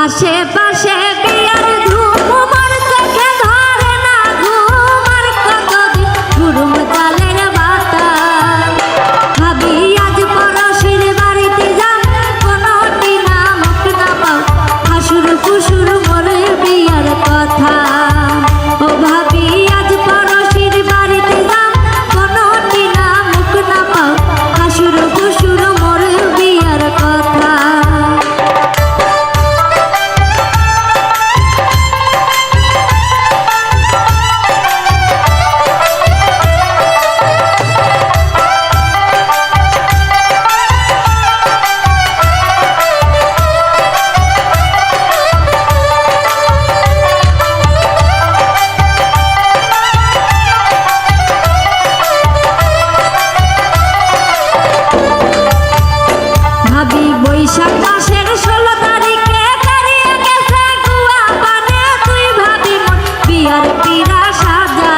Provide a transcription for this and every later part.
আশেপাশে বিয়ার ধুম মন চোখে ধরে না ঘুম আর কতদিন গুরুম চালের বাতাস ভাবি আজ পরশির বাড়িতে যাম কোনোটি না মুখ না পাও হাসুর ফুসুর মরে বিয়ার কথা ও ভাবি আজ পরশির বাড়িতে যাম কোনোটি না মুখ না পাও হাসুর ফুসুর মরে বিয়ার কথা। বৈশাখ মাসের 16 তারিখে দাঁড়িয়ে গেছে গুয়া পানে তুই ভাবি মন বিয়ার পিরা সাজা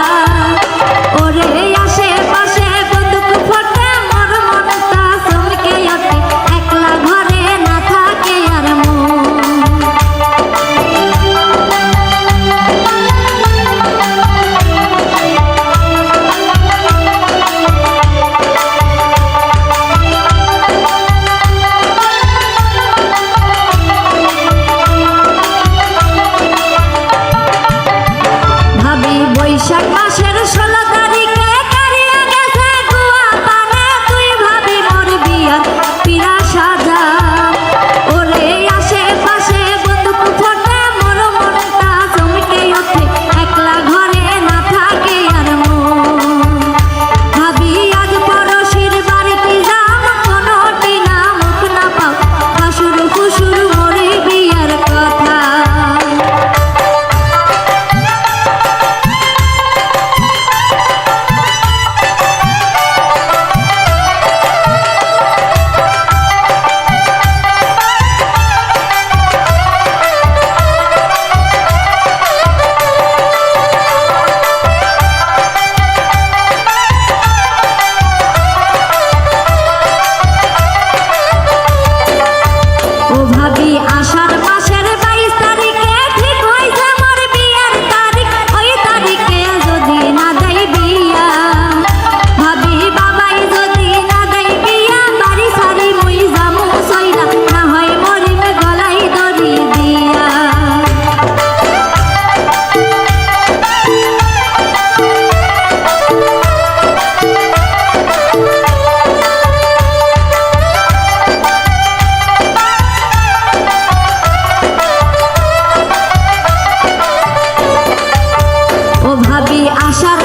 ওরে আশেপাশে বন্দুক ফোটে মোর মনটা চমকে ওঠে একলা ঘরে না থাকে আর বৈশাখ মাসের 16 তারিখে দাঁড়িয়ে গেছে গুয়া পানে তুই ভাবি মোর বিয়ার পিরা সাজা ওরে আশেপাশে বন্দুক ফোটে মোর মনটা চমকে ওঠে একলা ঘরে না থাকে আর ভাবি আজ পরশির বাড়িতে যাম কোনোটি না মুখ না পাও হাসুর ফুসুর মরে বিয়ার কথা। ও ভাবি আষাঢ় মাসের 22 তারিখে ঠিক হইছে মোর বিয়ার তারিখ ওই তারিখে যদি না দেই বিয়া ভাবি বাবাই যদি না দেই বিয়া বাড়ি সারি মুই যামু সইরা না হয় মরিম গলাই দড়ি দিয়া। ও ভাবি আশার